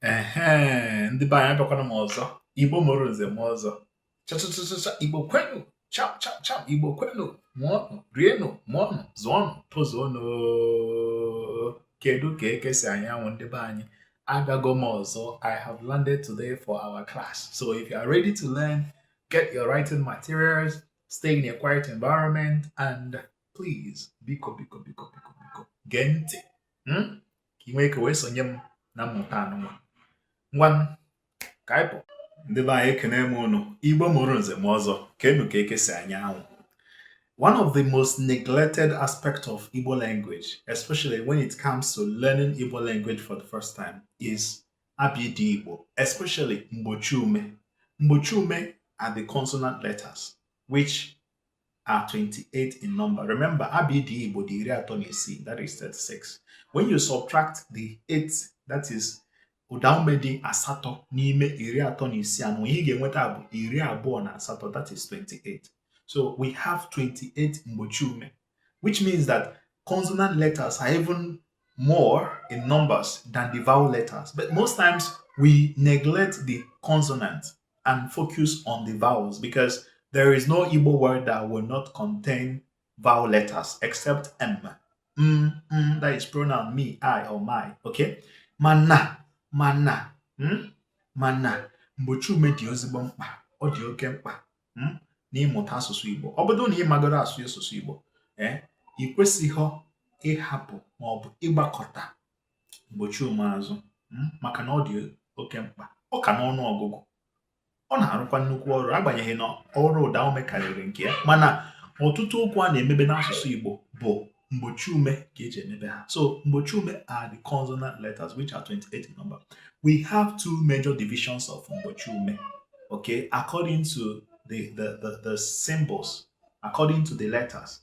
Ndị be anyị abịakwana m ọzọ. Igbo mụrụ nze m ọzọ. Chachachacha Igbo kwenu, cham cham cham Igbo kwenu, mụọnụ, rienụ, mụọnụ, zụọnụ, tozuonụ. Kedu ka ekesi anyanwụ ndị be anyị? Abịago m ọzọ. I have landed today for our class. So if you are ready to learn, get your writing materials, stay in a quiet environment, and please, biko, gee ntị. Ka ị nwee ike wee sonye m na mmụta anụnwa. Ngwa ka anyị pụ. Ndị be anyị ekene m unu. Igbo mụrụ nze m ọzọ. Kenu ka ekesi anyanwụ. One of the most neglected aspects of Igbo language, especially when it comes to learning Igbo language for the first time, is Abidi Igbo, especially Mgbochiume. Mgbochiume are the consonant letters, which are 28 in number. Remember, Abidi Igbo, the iri atọ na isii, that is 36. When you subtract the 8, that is ụdaume dị asatọ n'ime iri atọ na isii anọ, ihe ga-enweta bụ iri abụọ na asatọ, that is 28. So we have 28 Mgbochiume, which means that consonant letters are even more in numbers than the vowel letters. But most times we neglect the consonant and focus on the vowels because there is no Igbo word that will not contain vowel letters except M. That is pronoun me, I, or my. Okay? Mana. Mgbochiume dị ezigbo mkpa. Ọ dị oke mkpa n'ịmụta asụsụ Igbo. Ọ bụrụ na ị magoro asụsụ Igbo, ị kwesịghị ịhapụ ma ọ bụ ịgbakọta Mgbochiume azụ maka na ọ dị oke mkpa. Ọ ka n'ọnụ ọgụgụ. Ọ na-arụkwa nnukwu ọrụ agbanyeghị na ọrụ ụdaume karịrị nke ya, mana ọtụtụ okwu a na-emebe n'asụsụ Igbo bụ Mgbochiume ka eji emebe ha. So Mgbochiume are the consonant letters which are 28 in number. We have two major divisions of Mgbochiume, okay, according to the symbols, according to the letters.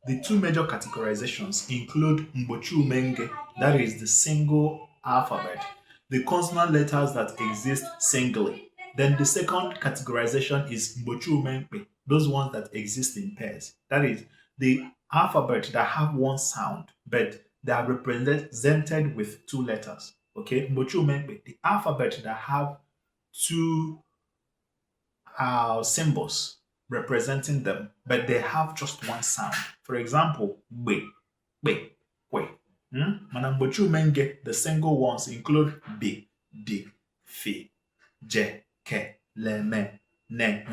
The two major categorizations include Mgbochiume, that is the single alphabet, the consonant letters that exist singly. Then the second categorization is Mgbochiume, those ones that exist in pairs. That is the alphabet that have one sound, but they are represented with two letters. Okay, Mgbochiume, the alphabet that have two symbols representing them, but they have just one sound. For example, be, kwe. Mana Mgbochiume, the single ones include bi, di, fi, je, ke, le, me, ne,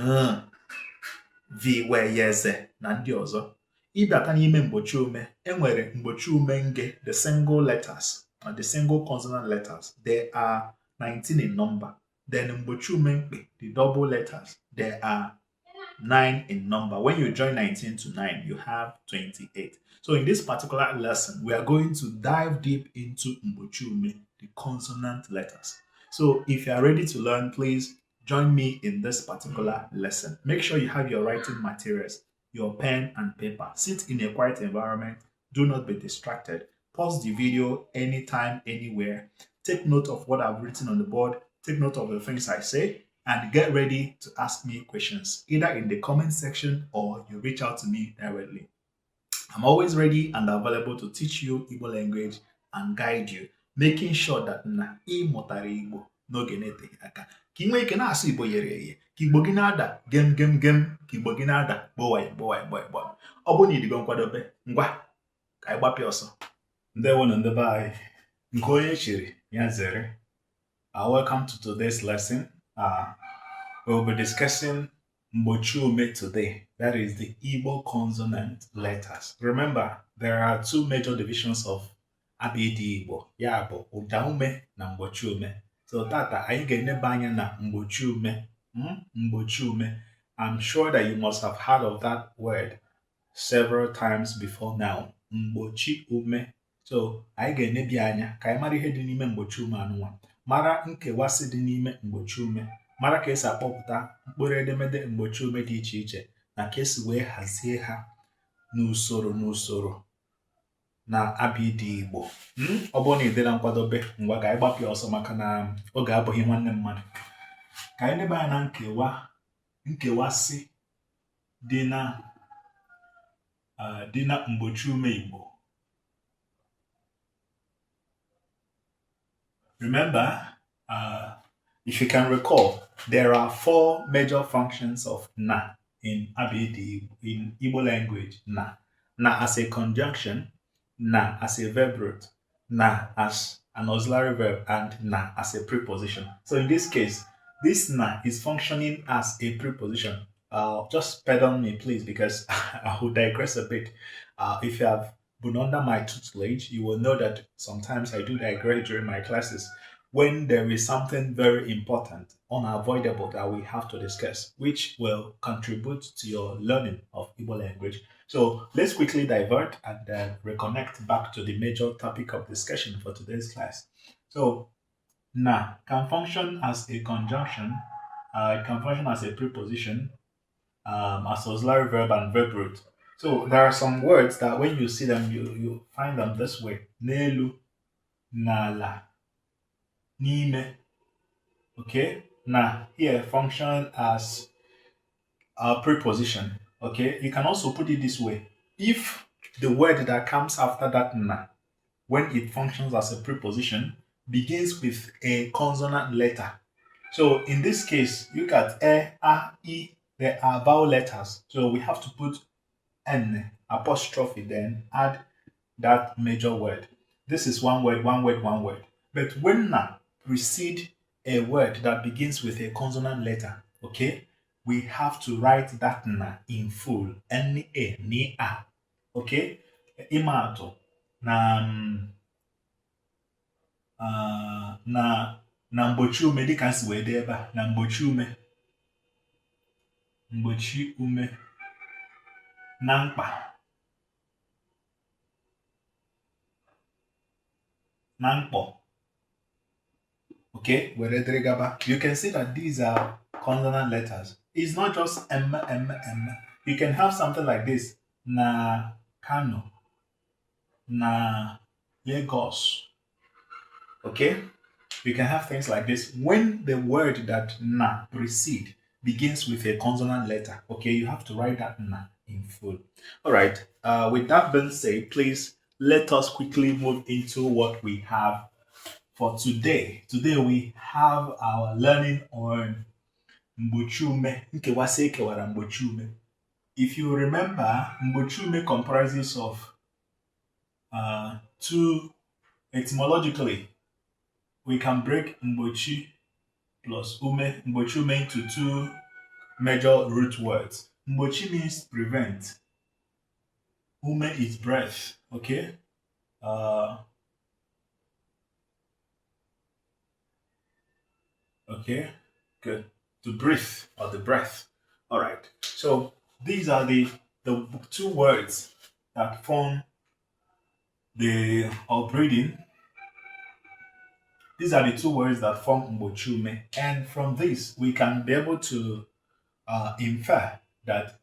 vi, we, yeze, na ndị ọzọ. Ịbịata n'ime Mgbochiume, enwere Mgbochiume, the single letters, the single consonant letters. There are 19 in number. Then Mgbochiume, the double letters, there are 9 in number. When you join 19 to 9, you have 28. So in this particular lesson, we are going to dive deep into Mgbochiume, the consonant letters. So if you are ready to learn, please join me in this particular lesson. Make sure you have your writing materials, your pen and paper. Sit in a quiet environment. Do not be distracted. Pause the video anytime, anywhere. Take note of what I've written on the board. Take note of the things I say. And get ready to ask me questions, either in the comment section or you reach out to me directly. I'm always ready and available to teach you Igbo language and guide you, making sure that na ịmụtara Igbo n'oge na-eteghị aka. Ka ị nwee ike na-asụ Igbo yere eye, ka Igbo gị na-ada gem, ka Igbo gị na-ada gbowai. Ọ bụ na ịdịgo nkwadobe, ngwa ka anyị gbapịa ọsọ. Ndewo ndị be anyị, nke onye chiri ya zere. Welcome to today's lesson. We'll be discussing Mgbochiume today. That is the Igbo consonant letters. Remember, there are two major divisions of Abidi Igbo. Ya bụ ụdaume na Mgbochiume. So tata anyị ga-eneba anya na Mgbochiume. Mgbochiume. I'm sure that you must have heard of that word several times before now. Mgbochiume. So anyị ga-enebi anya ka anyị mara ihe dị n'ime Mgbochiume anụnwa. Mara nkewasị dị n'ime Mgbochiume, mara ka esi akpọpụta mkpụrụ edemede Mgbochiume dị iche iche na ka esi wee hazie ha n'usoro na Abidi Igbo. Ọ bụrụ na ị dịla nkwadobe, ngwa ka anyị gbapịa ọsọ maka na oge abụghị nwanne mmadụ. Ka anyị leba anya na nkewasị dị na Mgbochiume Igbo. Remember, If you can recall, there are four major functions of na in ABD, in Igbo language. Na as a conjunction, na as a verb root, na as an auxiliary verb, and na as a preposition. So in this case, this na is functioning as a preposition. Just pardon me, please, because I will digress a bit. If you have been under my tutelage, you will know that sometimes I do digress during my classes when there is something very important, unavoidable that we have to discuss, which will contribute to your learning of Igbo language. So let's quickly divert and then reconnect back to the major topic of discussion for today's class. So na can function as a conjunction, it can function as a preposition, as auxiliary verb and verb root. So there are some words that when you see them, you find them this way: nelu, nala, nime. Okay, now here function as a preposition. Okay, you can also put it this way: if the word that comes after that na, when it functions as a preposition, begins with a consonant letter. So in this case, look at e, a, I. There are vowel letters, so we have to put n apostrophe, then add that major word. This is one word, one word, one word. But when na precede a word that begins with a consonant letter, okay, we have to write that na in full. N-A, ni-a. Okay? Imato. Na Mgbochiume dịka nsi wee dee ebe a. Na Mgbochiume. Mgbochiume. Na mkpa. Na mkpọ. Okay, you can see that these are consonant letters. It's not just M, M, M. You can have something like this. Na Kano. Na Lagos. Okay? You can have things like this. When the word that na precede begins with a consonant letter, okay, you have to write that na in full. All right. With that being said, please let us quickly move into what we have for today. Today we have our learning on Mgbochiume. Nkewase kewara Mgbochiume. If you remember, Mgbochiume comprises of two. Etymologically, we can break Mgbochi plus Mgbochiume into two major root words. Mgbochi means prevent. Ume is breath. Okay. Okay, good. To breathe, or the breath. All right. So these are the two words that form the breathing. These are the two words that form Mgbochiume, and from this we can be able to infer that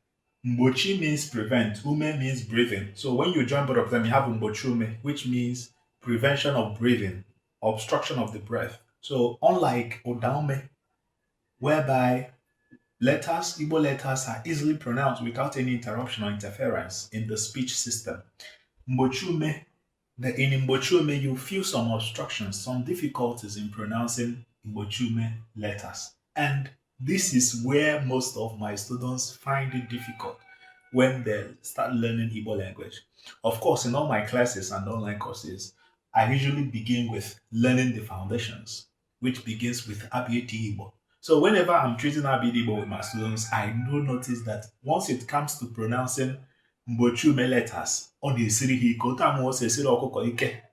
Mgbochi means prevent, Ume means breathing. So when you join both of them, you have Mgbochiume, which means prevention of breathing, obstruction of the breath. So unlike Odaume, whereby letters, Igbo letters are easily pronounced without any interruption or interference in the speech system, in Mgbochiume, you feel some obstructions, some difficulties in pronouncing Mgbochiume letters. And this is where most of my students find it difficult when they start learning Igbo language. Of course, in all my classes and online courses, I usually begin with learning the foundations, which begins with Abiyeti Igbo. So whenever I'm treating Abiyeti Igbo with my students, I do notice that once it comes to pronouncing Mgbochiume letters, ọ na-esiri ha ike otu ama o si esiri ọkụkọ ike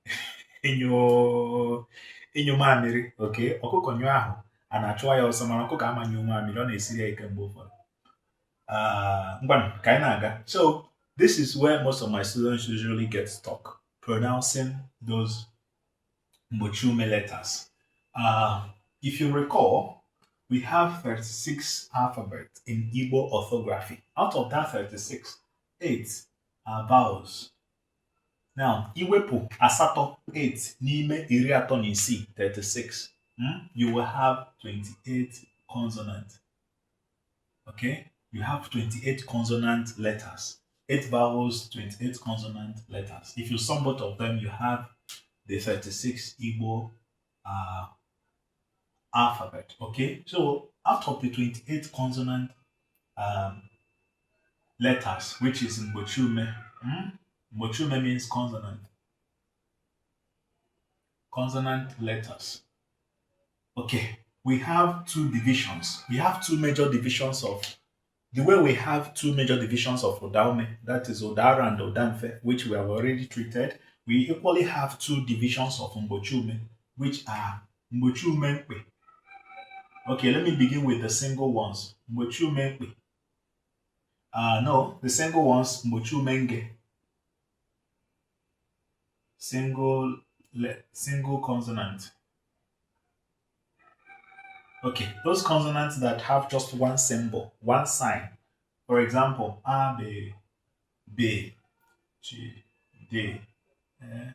inyo mamịrị. Okay, ọkụkọ nyụọ ahụ a na-achụwa ya ọsọ, mana ọkụkọ ama nyụọ mamịrị, ọ na-esiri ya ike mgbe ụfọdụ. Ngwanụ ka anyị na-aga. So this is where most of my students usually get stuck, pronouncing those Mgbochiume letters. If you recall, we have 36 alphabets in Igbo orthography. Out of that 36, 8 are vowels. Now, iwepu asato 8 n'ime iri atọ na isii 36. You will have 28 consonants. Okay? You have 28 consonant letters. 8 vowels, 28 consonant letters. If you sum both of them, you have the 36 Igbo alphabet. Okay, so out of the 28 consonant um, letters, which is Mgbochiume, Mgbochiume means consonant. Consonant letters. Okay, we have two divisions. We have two major divisions of the way we have two major divisions of Odaume, that is Odara and Odamfe, which we have already treated. We equally have two divisions of Mgbochiume, which are Mgbochiume Mkpe. Okay, let me begin with the single ones. Mgbochiume Mkpe. No, the single ones, Mgbochiume Nge. Single consonant. Okay, those consonants that have just one symbol, one sign. For example, A, B, G, D, F,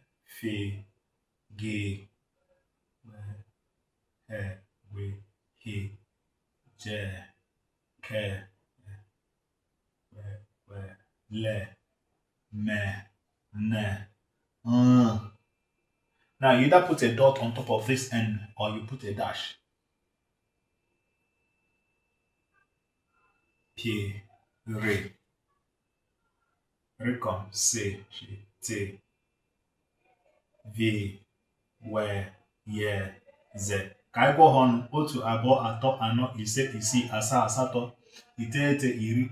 G, W, H, J, K, L, M, N, Now you either put a dot on top of this N or you put a dash. P, R, Recom, C, T, V, W, Y, Z. Ka anyị gụọ ha ọnụ: otu, abụọ, atọ, anọ, ise, isii, asaa, asatọ, iteghete,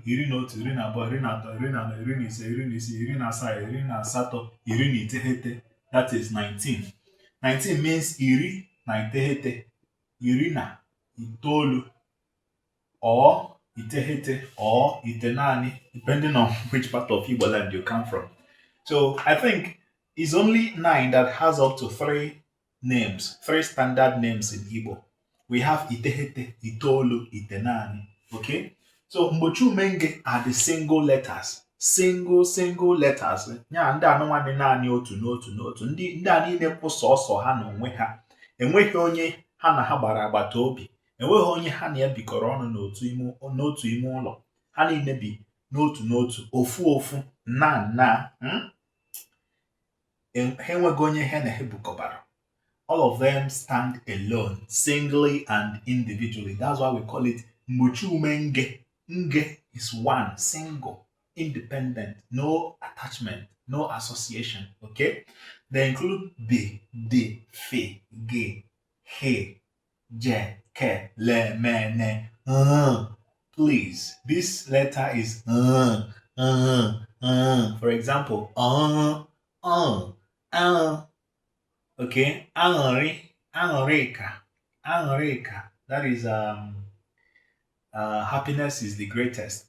iri na otu, iri na abụọ, iri na atọ, iri na anọ, iri na ise, iri na isii, iri na asaa, iri na asatọ, iri na iteghete. That is 19. 19 means iri na iteghete, iri na itoolu, or iteghete, or itenani, depending on which part of Igbo land you come from. So I think it's only 9 that has up to 3 names, 3 standard names in Igbo. We have Itehete, Itolu, Itenani. Okay? So Mgbochiume are the single letters. Single letters. Nya ndị anụnwa naanị otu n'otu n'otu. Ndị a niile kwụ sọsọ ha n'onwe ha. Enweghị onye ha na ha gbara agbata obi. Enweghị onye ha na ya bikọrọ ọnụ n'otu ime ụlọ. Ha niile bi n'otu ofu na enweghị onye ha na ha bukọbara. All of them stand alone, singly and individually. That's why we call it Mgbochiume Nge. Nge is one, single, independent, no attachment, no association. Okay? They include B, D, F, G, H, J, K, L, M, N. Please, this letter is for example, okay, Anorika. That is happiness is the greatest.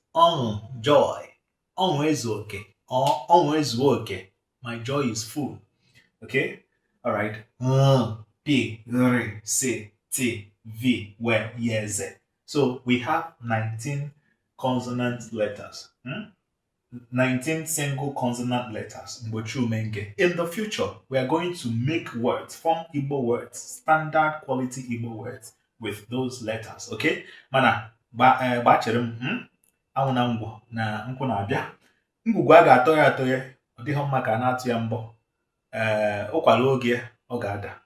Joy. Ezuoke. Ezuoke. My joy is full. Okay? Alright. P, R, C, T, V, W, Y, Z. So we have 19 consonant letters. 19 single consonant letters. Mgbochiume. In the future, we are going to make words, form Igbo words, standard quality Igbo words with those letters. Okay? Mana, bachere anwụ na ngwọ na nkwụ na-abịa. Ngwugwu a ga-atọ ya atọ ya, ọ dịghị mma ka na-atụ ya mbọ. Ụkwara oge ọ ga-ada.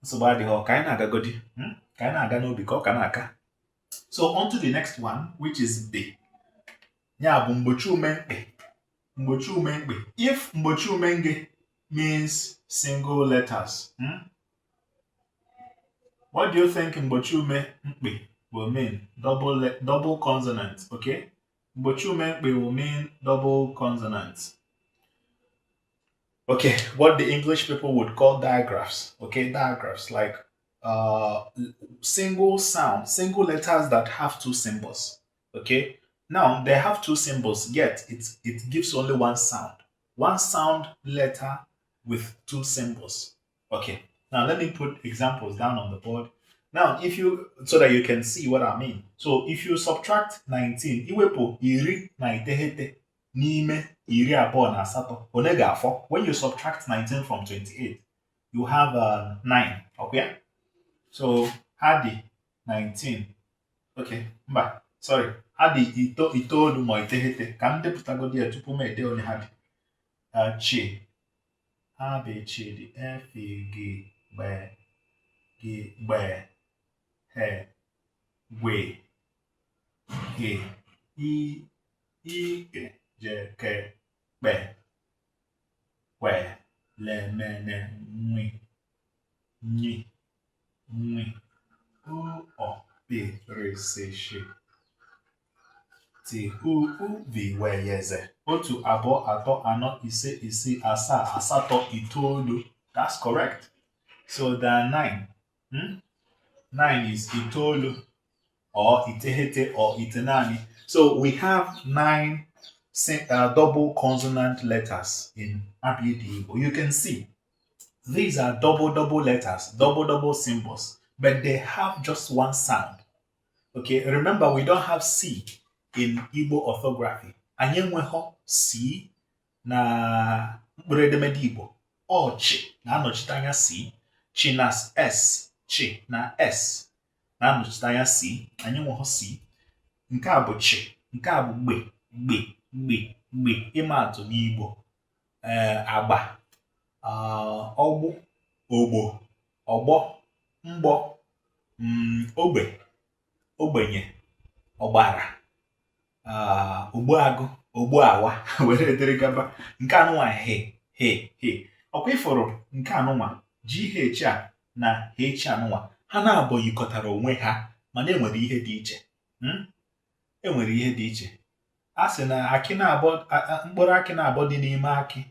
Nsogbu adịghị, ka anyị na-agagodi. Ka anyị na-aga n'obi ka ọ ka na-aka. So on to the next one, which is B. Ya bụ Mgbochiume. Mgbochiume. If Mgbochiume means single letters, what do you think Mgbochiume will mean? Double consonants, okay? Mgbochiume will mean double consonants. Okay, what the English people would call digraphs, okay? Digraphs, like single sound, single letters that have 2 symbols, okay? Now, they have 2 symbols, yet it gives only one sound. One sound letter with 2 symbols. Okay, now let me put examples down on the board. Now, so that you can see what I mean. So, if you subtract 19, iwepu iri na iteghete n'ime iri abụọ na asatọ, one ga-afọ. When you subtract 19 from 28, you have 9. Okay? So, ha dị 19. Okay, mba, sorry. Ha dị itoolu ma iteghete. Ka m depụtagodi ya tupu m ede onye ha dị. Chi. Ha bụ chi dị F, G, B, G, B, He, We, G, I, G, J, K, B, We, Le, Me, Ne, Nwi, Nyi, Nwi, U, O, P, R, C, Sh, T, U, V, W, Y, Z. Otu, abo, ato, ano, ise, isi, asa, asato, itoolu. That's correct. So there are 9. 9 is itoolu or itehete or itenani. So we have 9 double consonant letters in Igbo. You can see these are double letters, double symbols, but they have just one sound. Okay, remember we don't have C in Igbo orthography. Anyị enweghị C na mkpụrụ edemede Igbo. Ọ chi na-anọchite anya C, chi na S, chi na S na-anọchite anya C. Anyị enweghị C. Nke a bụ chi, nke a bụ gbe. Ịma atụ n'Igbo. Agba, ọgbụ, ogbo, ọgbọ, mgbọ, ogbe, ogbenye, ọgbara, ogbuagụ, ogbuawa were dịrị gaba. Nke anụnwa he. Ọkwa ịfụrụ nke anụnwa GH a na H anụnwa ha na-abụ yikọtara onwe ha mana enwere ihe dị iche. Enwere ihe dị iche. A sị na mkpụrụ akị na-abọ dị n'ime akị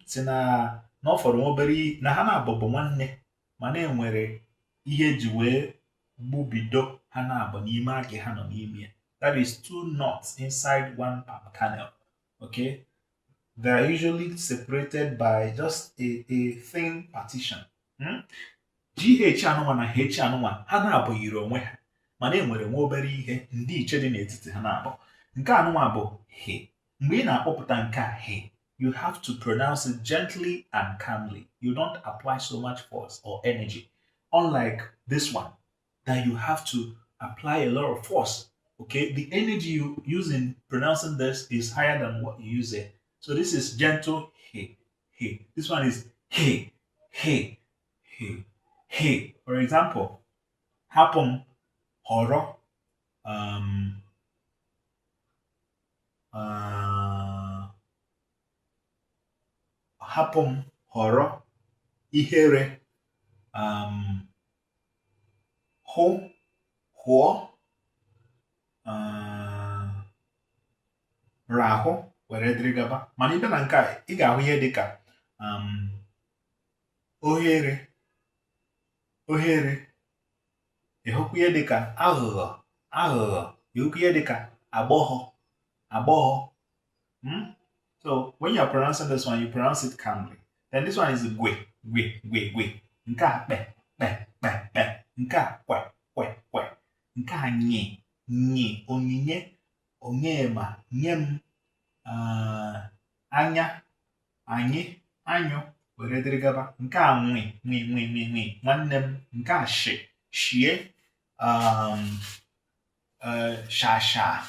si na ọ fọrọ obere na ha na-abụ nwanne mana enwere ihe ji wee gbubido ha na-abụ n'ime akị ha nọ n'ime ya. That is 2 knots inside one palm kernel. Okay, they are usually separated by just a thin partition. GH anụnwa na H anụnwa ha na-abụ yiri onwe ha mana enwere nwa obere ihe ndị iche dị n'etiti ha na-abụ. Nke anụnwa bụ he. Mgbe ị na-akpọpụta nke a he, you have to pronounce it gently and calmly. You don't apply so much force or energy. Unlike this one, that you have to apply a lot of force. Okay, the energy you use in pronouncing this is higher than what you use there. So this is gentle he. This one is he. For example, hapum, horo, hapum, horo, ihere, ho, ho, rahụ were dịrị gaba. Mana ịbịa na nke a ị ga-ahụ ihe dịka ohere, ịhụkwa ihe dịka aghụghọ, ịhụkwa ihe dịka agbọghọ. So when you are pronouncing this one, you pronounce it calmly. Then this one is gwe. Nke a pe. Nke a kwe. Nke a nye, onyinye, onyema, nyem, anya, anyị, anyụ were dịrị gaba. Nke a nwe, nwanne m. Nke a shie, shasha,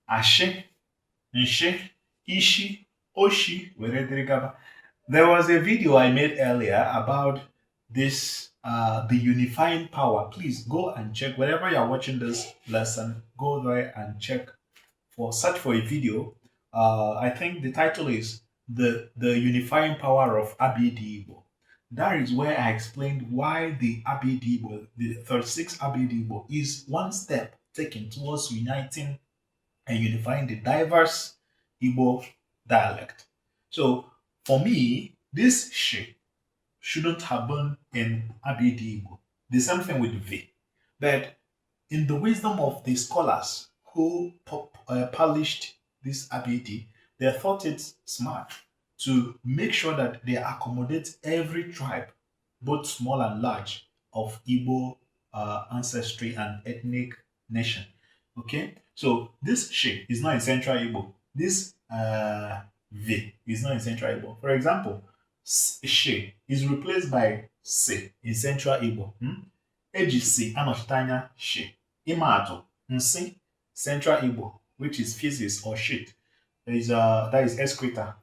ashị, nshi, ishi, oshi were dịrị gaba. There was a video I made earlier about this, the unifying power. Please go and check wherever you are watching this lesson. Go there and search for a video. I think the title is the unifying power of Igbo. That is where I explained why the Igbo, the 36 Igbo, is one step taken towards uniting and unifying the diverse Igbo dialect. So for me, this she shouldn't have been in Igbo. The same thing with V. But in the wisdom of the scholars who published this Abidi, they thought it smart to make sure that they accommodate every tribe, both small and large, of Igbo ancestry and ethnic nation. Okay, so this she is not in Central Igbo. This V is not in Central Igbo. For example, she is replaced by se in Central Igbo. Eji si anọchite anya she. Ịma nsi, Central Igbo, which is feces or shit, that is excreta,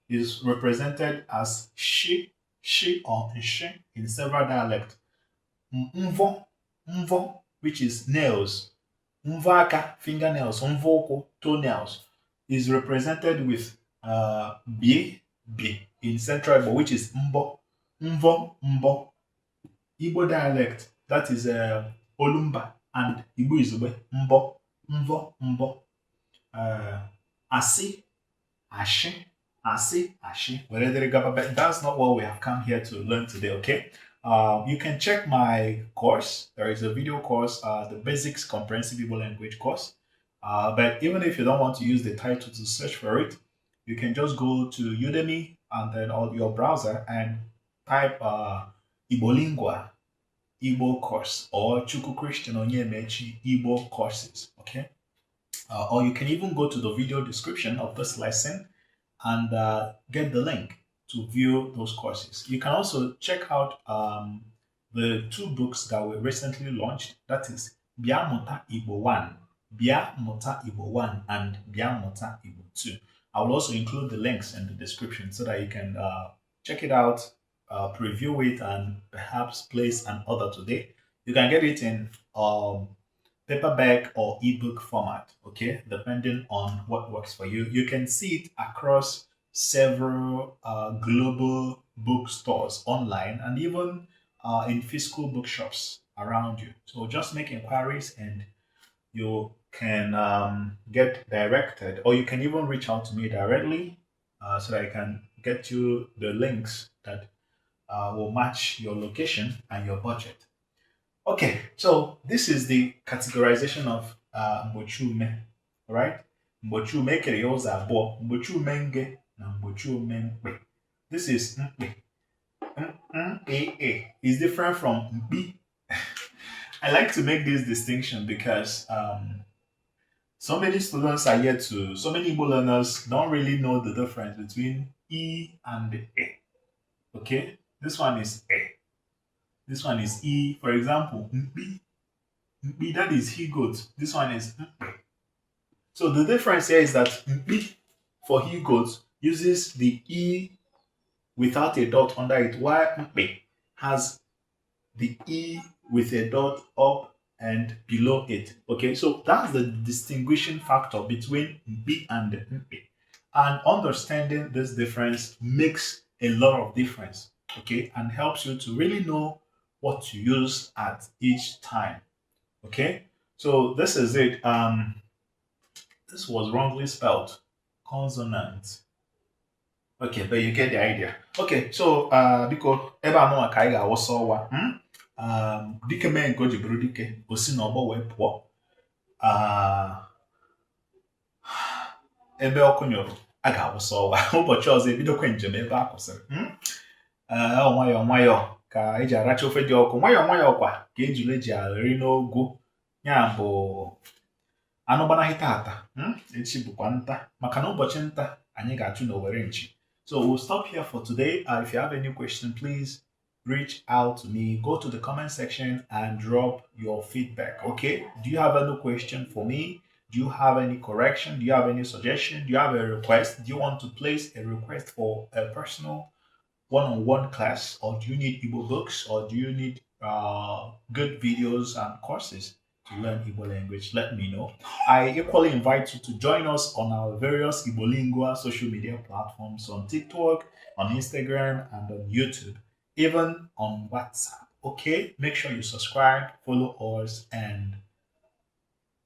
is represented as she, she or she in several dialects. Mvo, mvo, which is nails. Mvaka, fingernails. Mvoko, toenails, is represented with b, b in Central Igbo, which is mbo, mvo, mbo. Igbo dialect, that is Olumba, and Igbo Izugbe, mbo, mvo, mbo. Asi, ashi, asi, ashi. But that's not what we have come here to learn today, okay? You can check my course. There is a video course, the Basics Comprehensive Igbo Language course. But even if you don't want to use the title to search for it, you can just go to Udemy and then on your browser and type IgboLingua Igbo course or Chukwu Christian Onyemechi Igbo courses, okay? Or you can even go to the video description of this lesson and get the link to view those courses. You can also check out the 2 books that were recently launched. That is Bia Muta Igbo 1, Bia Muta Igbo 1, and Bia Muta Igbo 2. I will also include the links in the description so that you can check it out, preview it, and perhaps place an order today. You can get it in paperback or ebook format, okay, depending on what works for you. You can see it across several global bookstores online and even in physical bookshops around you. So just make inquiries and you can get directed, or you can even reach out to me directly so that I can get you the links that will match your location and your budget. Okay, so this is the categorization of Mgbochiume, all right? Mgbochiume kere ya ụzọ abụọ, Mgbochiume nge na Mgbochiume mkpe. This is mkpe. M-A-A is different from mpi. I like to make this distinction because so many students are yet to, so many Igbo learners don't really know the difference between E and A. Okay, this one is A. This one is E. For example, mpi. Mpi, that is he goat. This one is mpi. So the difference here is that mpi for he goat uses the E without a dot under it, while mpi has the E with a dot up and below it. Okay, so that's the distinguishing factor between mpi and mpi. And understanding this difference makes a lot of difference, okay, and helps you to really know what to use at each time. Okay, so this is it. This was wrongly spelled. Consonant. Okay, but you get the idea. Okay, so because ebe anụ ka anyị ga-awụsa ọwa dike mee nke o ji bụrụ dike o si n'ọgbọ wee pụọ ebe ọkụ nyụrụ a ga-awụsa ọwa ụbọchị ọzọ ebidokwe njem ebe a kwụsịrị nwayọọ nwayọọ ka eji aracha ofe dị ọkụ, nwayọọ nwayọọ kwa ka ejule ji arịrị n'ogo, ya bụ anụ gbanaghị tata echi bụkwa nta, maka na ụbọchị nta anyị ga-achụ n'owere nchi. So we'll stop here for today. If you have any question, please reach out to me. Go to the comment section and drop your feedback. Okay, do you have any question for me? Do you have any correction? Do you have any suggestion? Do you have a request? Do you want to place a request for a personal one-on-one class, or do you need Igbo books, or do you need good videos and courses to learn Igbo language? Let me know. I equally invite you to join us on our various IgboLingua social media platforms on TikTok, on Instagram, and on YouTube, even on WhatsApp. Okay, make sure you subscribe, follow us, and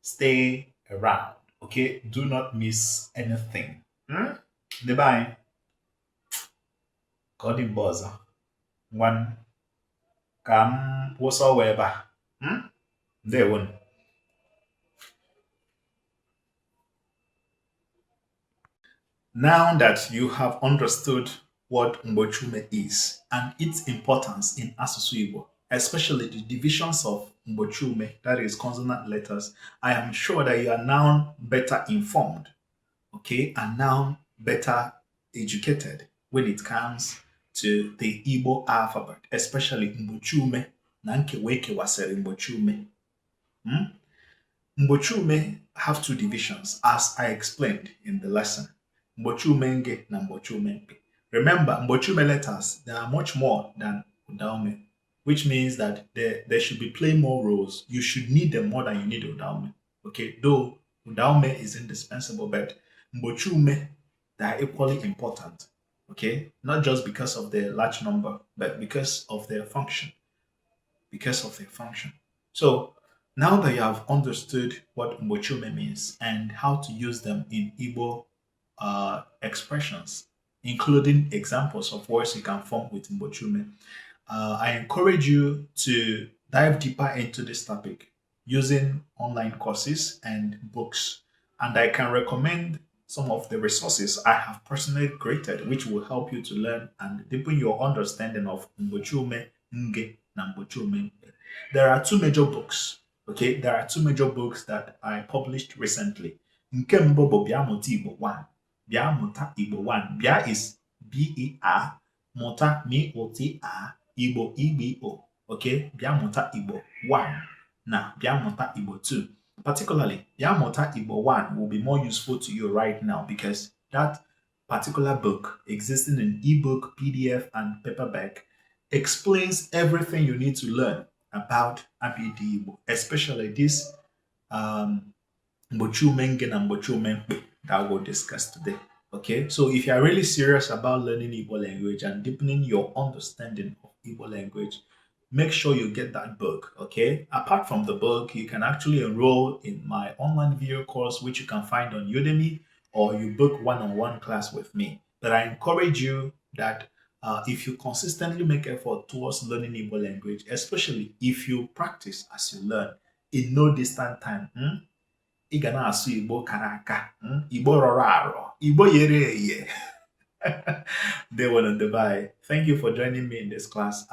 stay around. Okay, do not miss anything. Bye. Coding buzzer. One. Come. What's our weber? There one. Now that you have understood what Mgbochiume is and its importance in Asusu Igbo, especially the divisions of Mgbochiume, that is consonant letters, I am sure that you are now better informed, okay, and now better educated when it comes to the Igbo alphabet, especially Mgbochiume na nkewa ekewasịrị Mgbochiume. Mgbochiume have 2 divisions, as I explained in the lesson. Mgbochiume nge na Mgbochiume mkpe. Remember, Mgbochiume letters, they are much more than Udaume, which means that they should be playing more roles. You should need them more than you need Udaume. Okay, though Udaume is indispensable, but Mgbochiume, they are equally important. Okay, not just because of their large number, but because of their function. Because of their function. So now that you have understood what Mgbochiume means and how to use them in Igbo expressions, including examples of words you can form with Mgbochiume, I encourage you to dive deeper into this topic using online courses and books. And I can recommend some of the resources I have personally created, which will help you to learn and deepen your understanding of Mgbochiume, Nge, and Mgbochiume. There are two major books. Okay, there are two major books that I published recently. Nke mbụ bụ Bịa Mụta Igbo 1. Bịa Mụta Igbo 1. Bịa is B-E-A. Mụta M-O-T-A. Igbo Igbo. Okay, Bịa Mụta Igbo 1. Now, Bịa Mụta Igbo 2. Particularly, Bịa Mụta Igbo 1 will be more useful to you right now because that particular book, existing in ebook, PDF, and paperback, explains everything you need to learn about ABD Igbo, especially this Mgbochiume Nge and Mgbochiume Mkpe that we'll discuss today. Okay, so if you are really serious about learning Igbo language and deepening your understanding of Igbo language, make sure you get that book. Okay, apart from the book, you can actually enroll in my online video course, which you can find on Udemy, or you book one-on-one class with me. But I encourage you that if you consistently make effort towards learning Igbo language, especially if you practice as you learn in no distant time, ị ga na-asụ Igbo kara aka, Igbo rọrọ arọ, Igbo yere eye. They will Dubai. Thank you for joining me in this class.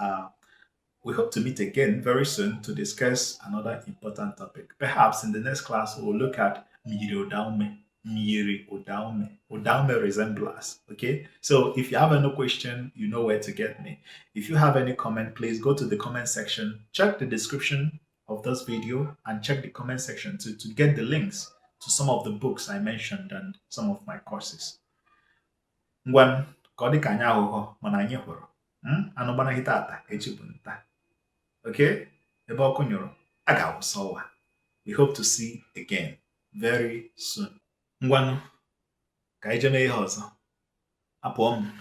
We hope to meet again very soon to discuss another important topic. Perhaps in the next class, we'll look at Miri Odaume. Miri Odaume. Odaume resemblance. Okay? So if you have any question, you know where to get me. If you have any comment, please go to the comment section, check the description of this video, and check the comment section to get the links to some of the books I mentioned and some of my courses. Ngwan, ka ọ dị ka anyị aghụghọ mana anyị hụrụ. Anụ gbanaghị tata echi bụ nta. Okay? Ebe ọkụ nyụrụ, a ga-awụsa ụwa. We hope to see again very soon. Ngwanụ, ka anyị jee mee ihe ọzọ. Apụọ m.